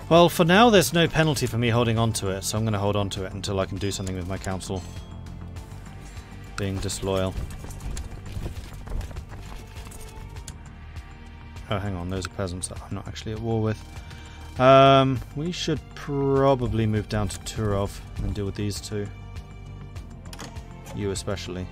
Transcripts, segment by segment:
Well, for now there's no penalty for me holding on to it, so I'm going to hold on to it until I can do something with my council. Being disloyal. Oh, hang on, those are peasants that I'm not actually at war with. We should probably move down to Turov and deal with these two. You especially.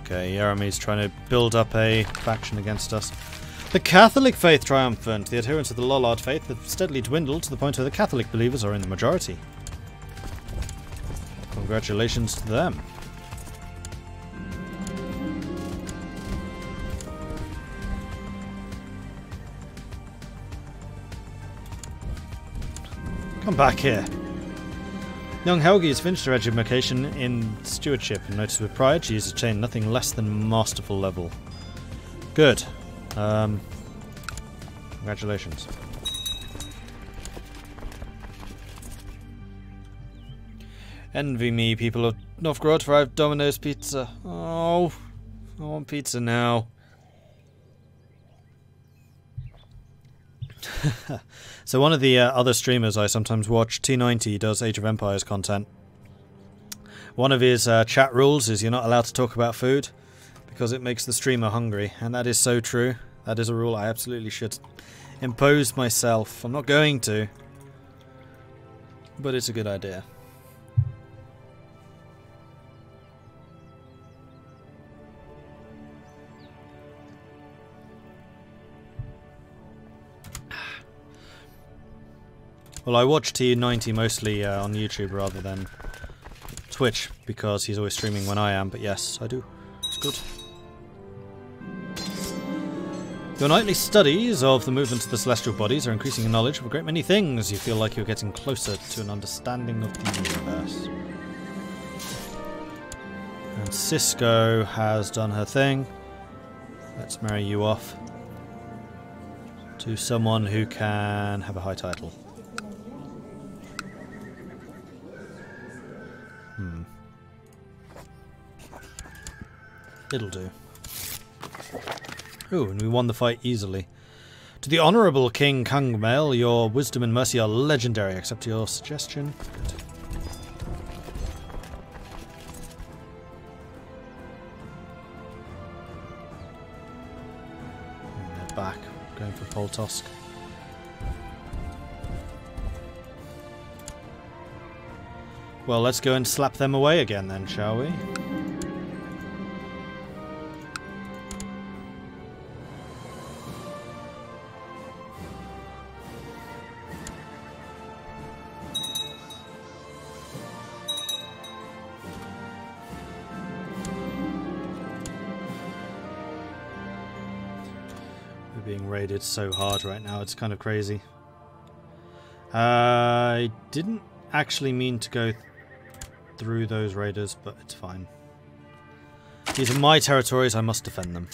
Okay, Jeremy's trying to build up a faction against us. The Catholic faith triumphant. The adherents of the Lollard faith have steadily dwindled to the point where the Catholic believers are in the majority. Congratulations to them. Come back here. Young Helgi has finished her education in stewardship and noticed with pride she has attained nothing less than masterful level. Good. Congratulations. Envy me, people of Novgorod, for I have Domino's pizza. Oh, I want pizza now. So one of the other streamers I sometimes watch, T90, does Age of Empires content. One of his chat rules is you're not allowed to talk about food because it makes the streamer hungry, and that is so true. That is a rule I absolutely should impose myself. I'm not going to, but it's a good idea. Well, I watch T90 mostly on YouTube rather than Twitch because he's always streaming when I am, but yes, I do. It's good. Your nightly studies of the movements of the celestial bodies are increasing your knowledge of a great many things. You feel like you're getting closer to an understanding of the universe. And Cisco has done her thing. Let's marry you off to someone who can have a high title. It'll do. Ooh, and we won the fight easily. To the Honourable King Kangmail, your wisdom and mercy are legendary. Accept your suggestion. And they're back, going for Poltosk. Well, let's go and slap them away again then, shall we? Being raided so hard right now, it's kind of crazy. I didn't actually mean to go through those raiders, but it's fine. These are my territories, I must defend them.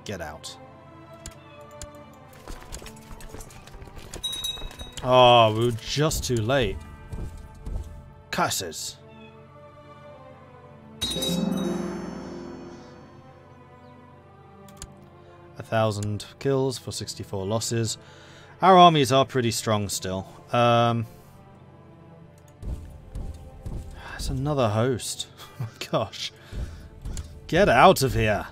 Get out. Oh, we were just too late. Curses. 1,000 kills for 64 losses. Our armies are pretty strong still. That's another host. Oh my gosh. Get out of here.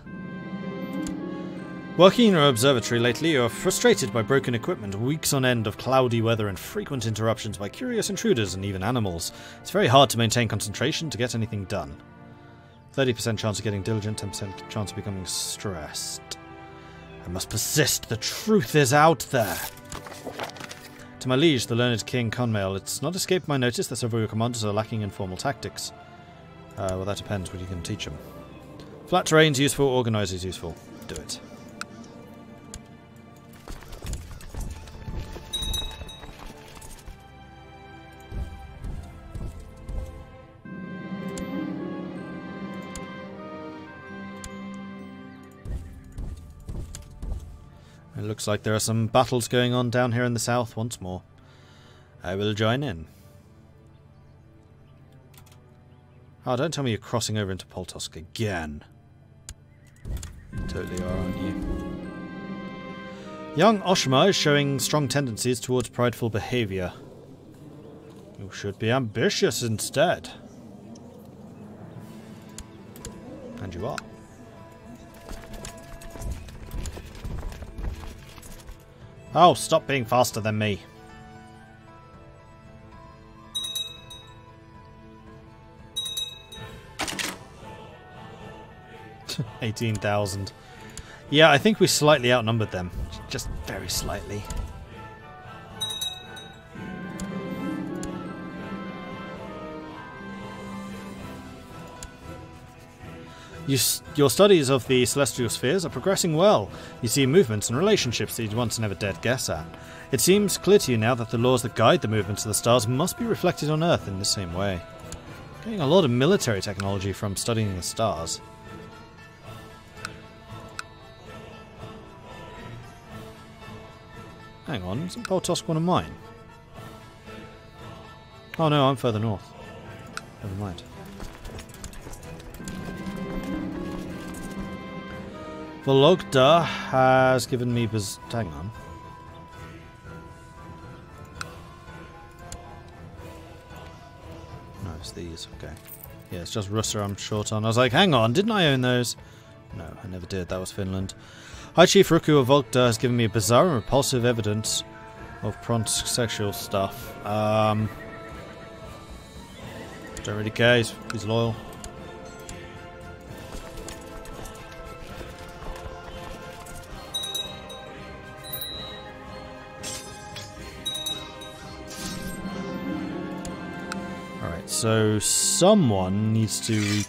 Working in your observatory lately, you're frustrated by broken equipment, weeks on end of cloudy weather, and frequent interruptions by curious intruders and even animals. It's very hard to maintain concentration to get anything done. 30% chance of getting diligent, 10% chance of becoming stressed. I must persist. The truth is out there. To my liege, the learned King Conmail, it's not escaped my notice that several of your commanders are lacking in formal tactics. Well, that depends what you can teach them. Flat terrain's useful, organizer's useful. Do it. It looks like there are some battles going on down here in the south once more. I will join in. Oh, don't tell me you're crossing over into Poltosk again. You totally are, aren't you? Young Oshima is showing strong tendencies towards prideful behaviour. You should be ambitious instead. And you are. Oh, stop being faster than me. 18,000. Yeah, I think we slightly outnumbered them. Just very slightly. Your studies of the celestial spheres are progressing well. You see movements and relationships that you'd once never dared guess at. It seems clear to you now that the laws that guide the movements of the stars must be reflected on Earth in the same way. Getting a lot of military technology from studying the stars. Hang on, isn't Poltosk one of mine? Oh no, I'm further north. Never mind. Vologda has given me hang on. No, it's these, okay. Yeah, it's just Russia I'm short on. I was like, hang on, didn't I own those? No, I never did, that was Finland. High Chief Ruku of Vologda has given me bizarre and repulsive evidence of Pronsk sexual stuff. Don't really care, he's loyal. So someone needs to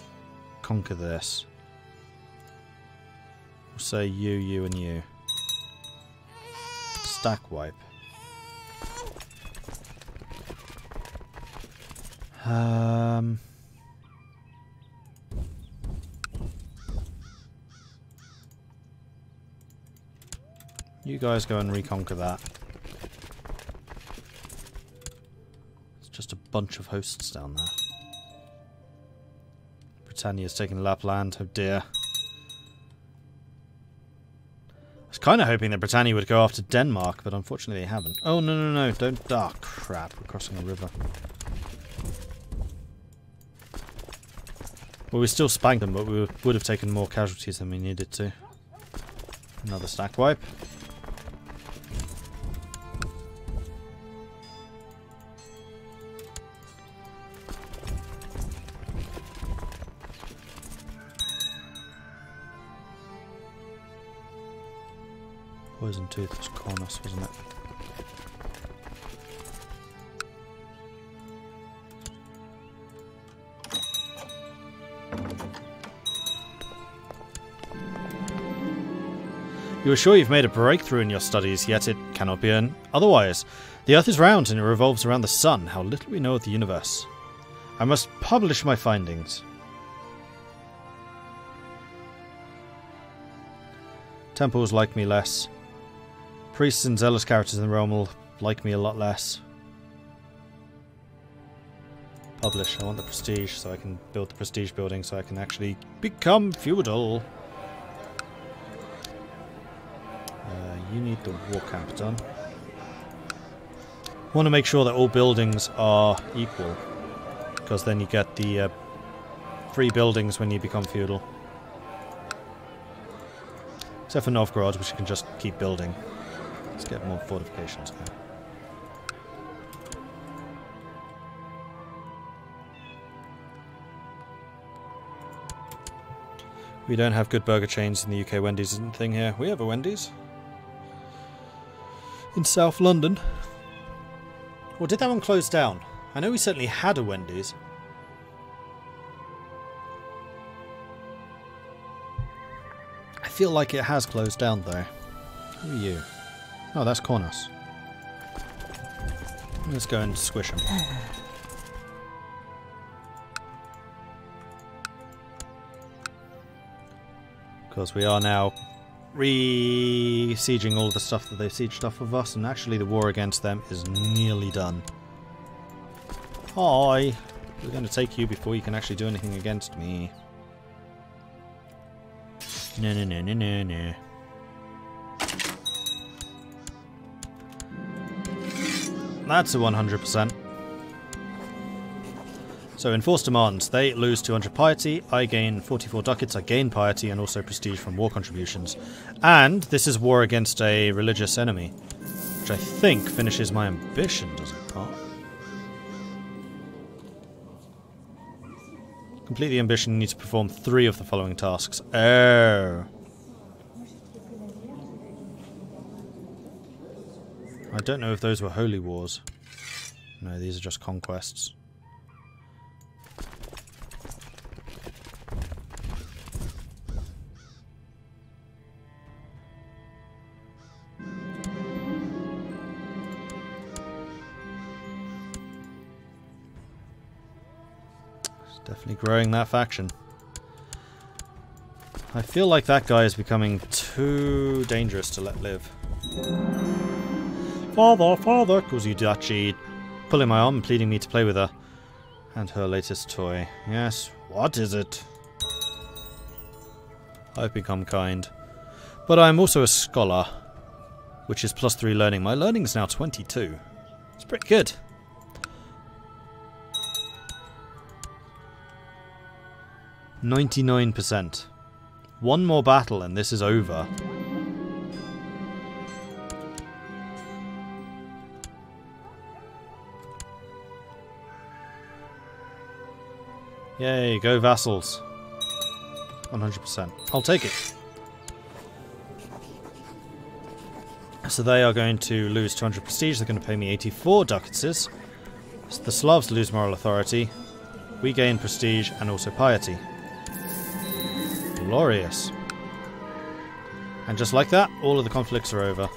conquer this. We'll say you, you, and you. Stack wipe. You guys go and reconquer that. Just a bunch of hosts down there. Britannia's taken Lapland, oh dear. I was kind of hoping that Britannia would go after Denmark, but unfortunately they haven't. Oh, no, no, no, don't... Ah, oh, crap, we're crossing a river. Well, we still spanked them, but we would have taken more casualties than we needed to. Another stack wipe. Poison Tooth was Kronos, wasn't it? You are sure you've made a breakthrough in your studies, yet it cannot be otherwise. The Earth is round and it revolves around the Sun. How little we know of the universe. I must publish my findings. Temples like me less. Priests and zealous characters in the realm will like me a lot less. Publish. I want the prestige so I can build the prestige building so I can actually become feudal. You need the war camp done. Want to make sure that all buildings are equal, because then you get the free buildings when you become feudal. Except for Novgorod, which you can just keep building. Let's get more fortifications going. We don't have good burger chains in the UK. Wendy's isn't a thing here. We have a Wendy's. In South London. Or did that one close down? I know we certainly had a Wendy's. I feel like it has closed down though. Who are you? Oh, that's Kronos. Let's go and squish him. Because we are now re-sieging all the stuff that they've sieged off of us, and actually the war against them is nearly done. Hi! We're going to take you before you can actually do anything against me. No, no, no, no, no, no. That's a 100%. So enforced demands, they lose 200 piety, I gain 44 ducats, I gain piety and also prestige from war contributions. And this is war against a religious enemy, which I think finishes my ambition, does it not? Complete the ambition, you need to perform 3 of the following tasks. Oh. I don't know if those were holy wars. No, these are just conquests. Definitely growing that faction. I feel like that guy is becoming too dangerous to let live. Father, father, calls you duchy, pulling my arm and pleading me to play with her. And her latest toy. Yes, what is it? I've become kind. But I'm also a scholar, which is +3 learning. My learning is now 22. It's pretty good. %. One more battle and this is over. Yay, go vassals. 100%. I'll take it. So they are going to lose 200 prestige. They're going to pay me 84 ducats. So the Slavs lose moral authority. We gain prestige and also piety. Glorious. And just like that, all of the conflicts are over.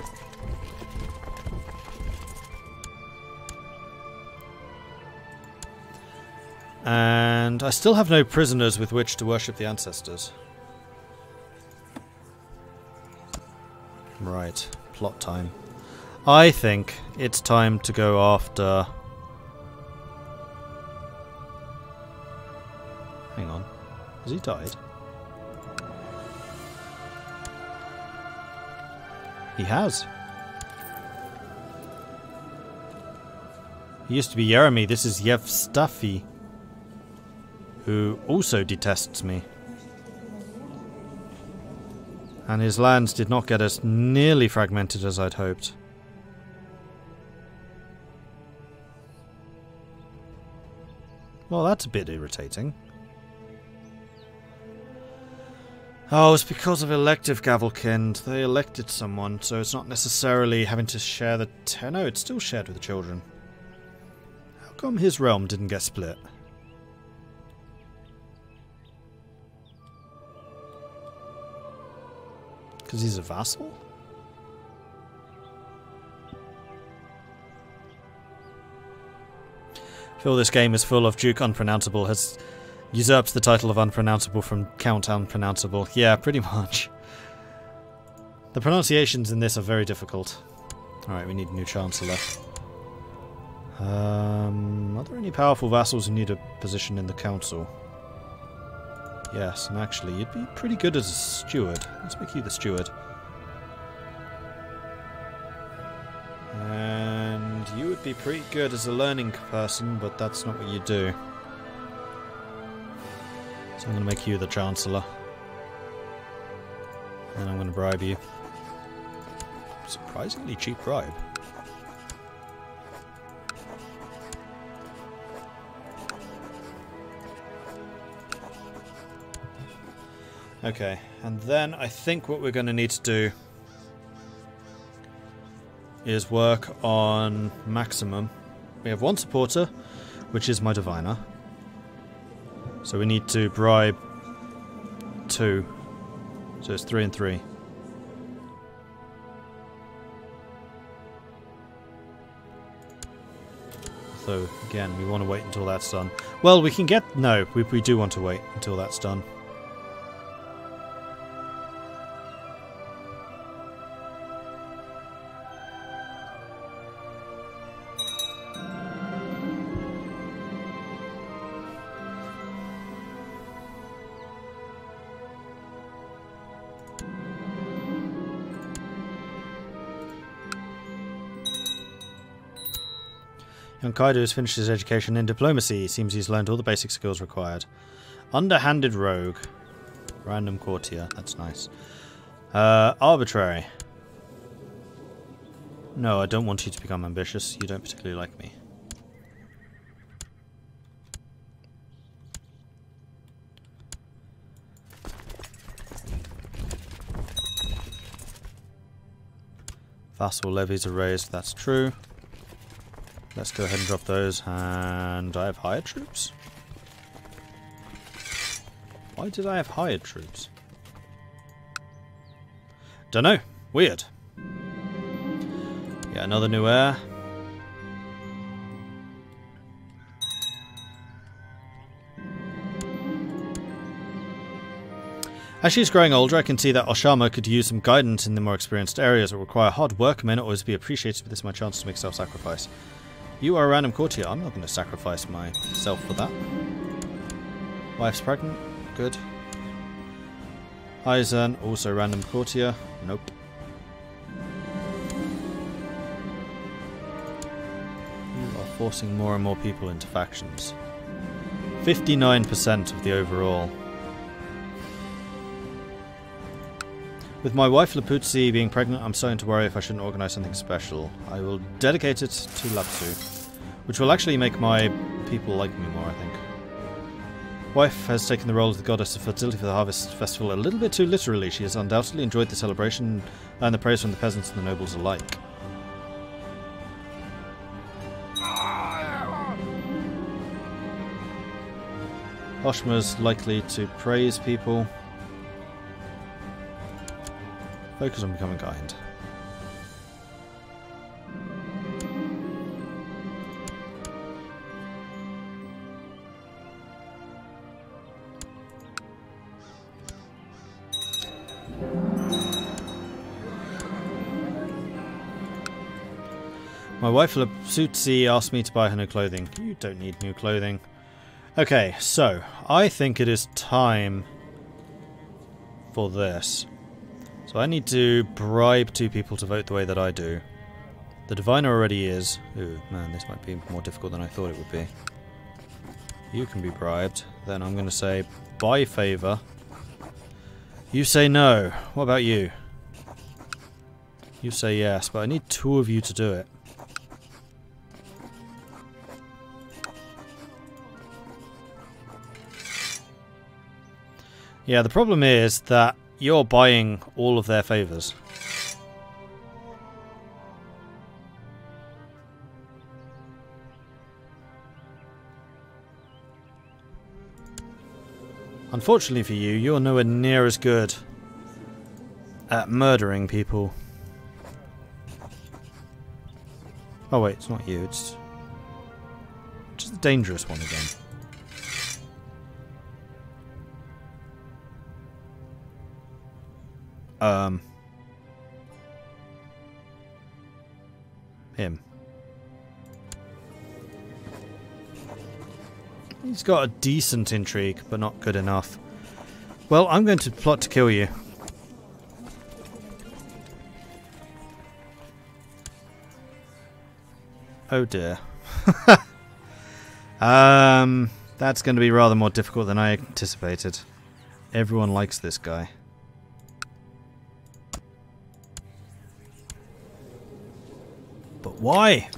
And I still have no prisoners with which to worship the ancestors. Right, plot time. I think it's time to go after... Hang on. Has he died? He has. He used to be Jeremy. This is Yevstafi, who also detests me. And his lands did not get as nearly fragmented as I'd hoped. Well, that's a bit irritating. Oh, it's because of elective Gavelkind. They elected someone, so it's not necessarily having to share the... No, it's still shared with the children. How come his realm didn't get split? Because he's a vassal? I feel this game is full of Duke Unpronounceable has usurped the title of Unpronounceable from Count Unpronounceable. Yeah, pretty much. The pronunciations in this are very difficult. Alright, we need a new Chancellor. Are there any powerful vassals who need a position in the council? Yes, and actually, you'd be pretty good as a steward. Let's make you the steward. And you would be pretty good as a learning person, but that's not what you do. So I'm going to make you the Chancellor. And I'm going to bribe you. Surprisingly cheap bribe. Okay, and then I think what we're going to need to do is work on maximum. We have one supporter, which is my diviner. So we need to bribe 2. So it's 3 and 3. So again, we want to wait until that's done. Well, we can get... No, we do want to wait until that's done. Young Kaido has finished his education in diplomacy. Seems he's learned all the basic skills required. Underhanded rogue. Random courtier. That's nice. Arbitrary. No, I don't want you to become ambitious. You don't particularly like me. Vassal levies are raised. That's true. Let's go ahead and drop those. And I have hired troops? Why did I have hired troops? Dunno. Weird. Yeah, another new heir. As she's growing older, I can see that Oshama could use some guidance in the more experienced areas that require hard work and may not always be appreciated, but this is my chance to make self-sacrifice. You are a random courtier. I'm not going to sacrifice myself for that. Wife's pregnant. Good. Eisen, also random courtier. Nope. You are forcing more and more people into factions. 59% of the overall. With my wife Laputsi being pregnant, I'm starting to worry if I shouldn't organise something special. I will dedicate it to Lapsu, which will actually make my people like me more, I think. Wife has taken the role of the goddess of fertility for the harvest festival a little bit too literally. She has undoubtedly enjoyed the celebration and the praise from the peasants and the nobles alike. Oshma's likely to praise people. Focus on becoming kind. My wife Lapsutsi asked me to buy her new clothing. You don't need new clothing. Okay, so I think it is time for this. So I need to bribe 2 people to vote the way that I do. The diviner already is. Ooh, man, this might be more difficult than I thought it would be. You can be bribed. Then I'm going to say, by favour. You say no. What about you? You say yes, but I need 2 of you to do it. Yeah, the problem is that you're buying all of their favours. Unfortunately for you, you're nowhere near as good at murdering people. Oh wait, it's not you, it's just the dangerous one again. Him. He's got a decent intrigue, but not good enough. Well, I'm going to plot to kill you. Oh dear. That's going to be rather more difficult than I anticipated. Everyone likes this guy. But why?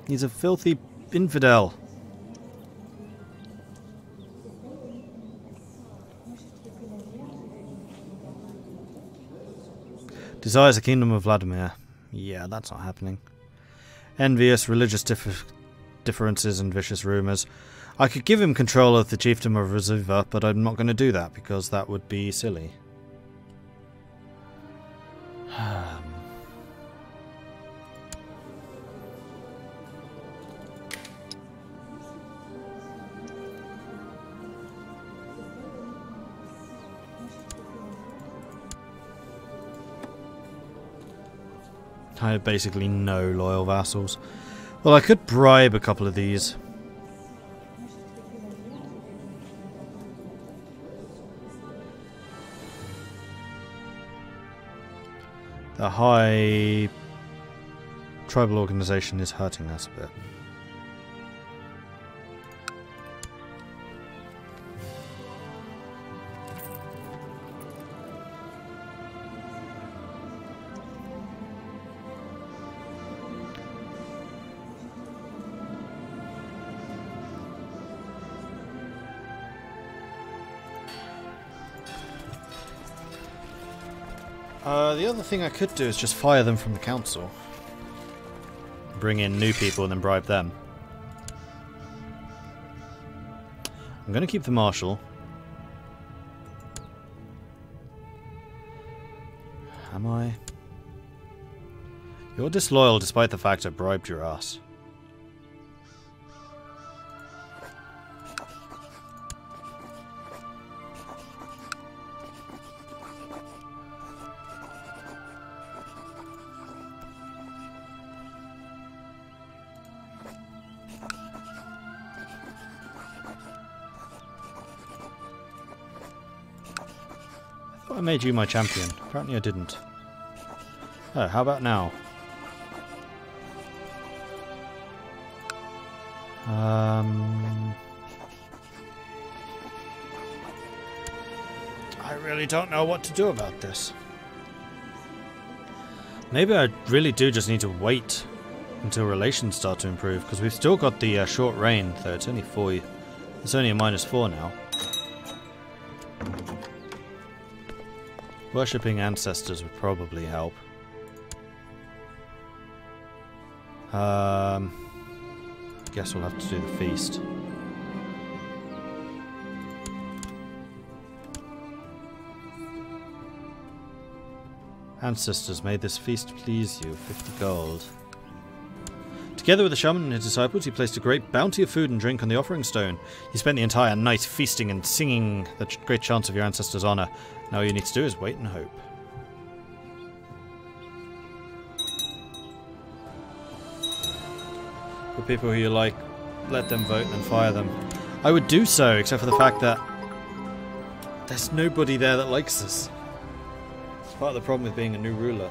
He's a filthy infidel. Desires the kingdom of Vladimir. Yeah, that's not happening. Envious, religious differences and vicious rumours. I could give him control of the chiefdom of Razuva, but I'm not going to do that because that would be silly. I have basically no loyal vassals. Well, I could bribe a couple of these. The high tribal organization is hurting us a bit. The other thing I could do is just fire them from the council. Bring in new people and then bribe them. I'm going to keep the marshal. Am I? You're disloyal despite the fact I bribed your ass. I made you my champion. Apparently I didn't. Oh, how about now? I really don't know what to do about this. Maybe I really do just need to wait until relations start to improve, because we've still got the short reign, though it's only 4. It's only a -4 now. Worshipping ancestors would probably help. Guess we'll have to do the feast. Ancestors, may this feast please you. 50 gold. Together with the shaman and his disciples, he placed a great bounty of food and drink on the offering stone. He spent the entire night feasting and singing the great chants of your ancestors' honor. Now all you need to do is wait and hope. For people who you like, let them vote and then fire them. I would do so, except for the fact that there's nobody there that likes us. It's part of the problem with being a new ruler.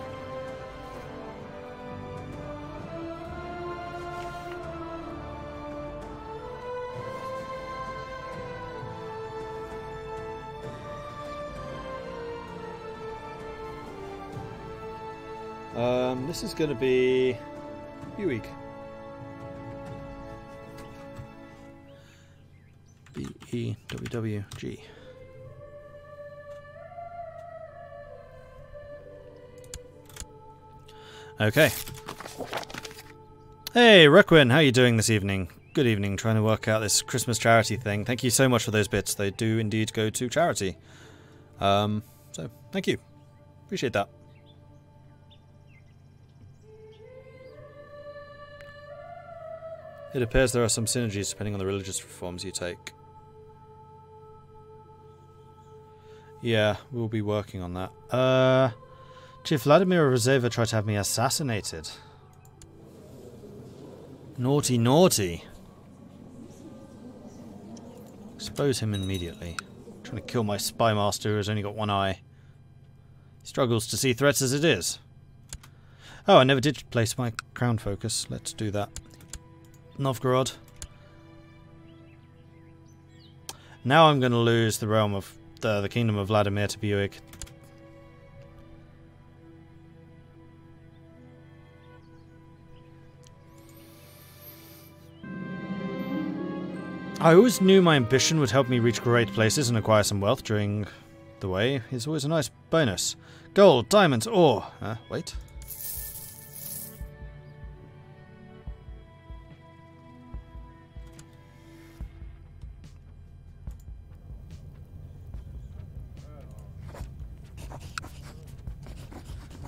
This is going to be Uig. B-E-W-W-G. Okay. Hey, Requin, how are you doing this evening? Good evening, trying to work out this Christmas charity thing. Thank you so much for those bits. They do indeed go to charity. So, thank you. Appreciate that. It appears there are some synergies depending on the religious reforms you take. Yeah, we'll be working on that. Chief Vladimir Rozeva tried to have me assassinated. Naughty, naughty. Expose him immediately. Trying to kill my spy master who has only got one eye. He struggles to see threats as it is. Oh, I never did place my crown focus. Let's do that. Novgorod. Now I'm going to lose the realm of the kingdom of Vladimir to Buick. I always knew my ambition would help me reach great places and acquire some wealth during the way. It's always a nice bonus. Gold, diamonds, ore. Wait.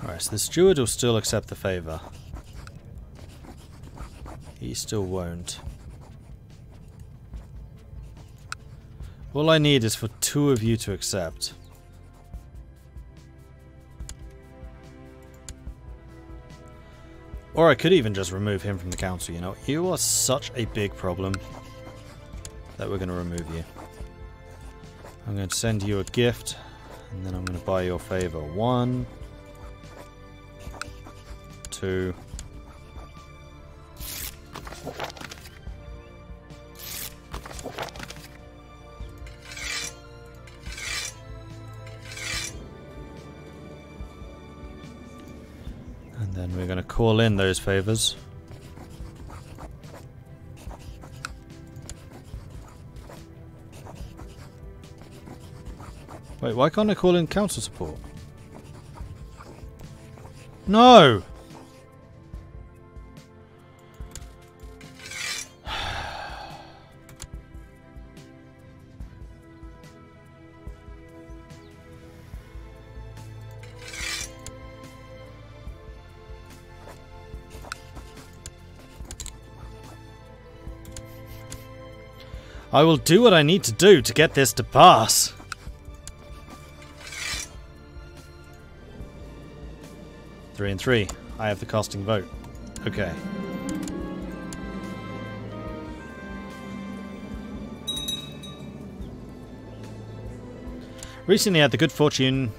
Alright, so the steward will still accept the favour. He still won't. All I need is for 2 of you to accept. Or I could even just remove him from the council, you know. You are such a big problem that we're going to remove you. I'm going to send you a gift, and then I'm going to buy your favour. 1, 2, then we're going to call in those favours. Wait, why can't I call in council support? No! I will do what I need to do to get this to pass. 3 and 3. I have the casting vote. Okay. Recently I had the good fortune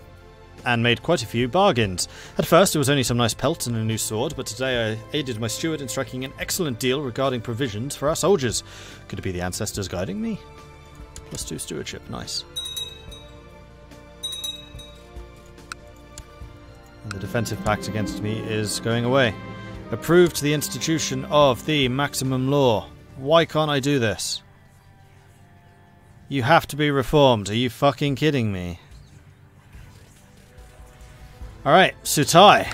and made quite a few bargains. At first it was only some nice pelts and a new sword, but today I aided my steward in striking an excellent deal regarding provisions for our soldiers. Could it be the ancestors guiding me? +2 stewardship, nice. And the defensive pact against me is going away. Approved the institution of the maximum law. Why can't I do this? You have to be reformed, are you fucking kidding me? Alright, Sutai.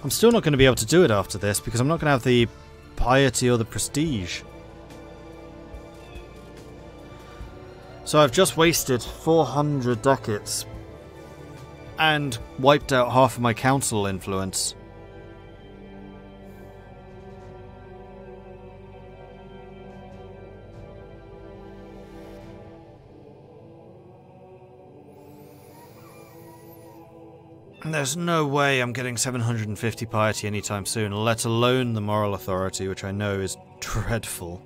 I'm still not going to be able to do it after this because I'm not going to have the piety or the prestige. So I've just wasted 400 ducats and wiped out half of my council influence. There's no way I'm getting 750 piety anytime soon, let alone the moral authority, which I know is dreadful.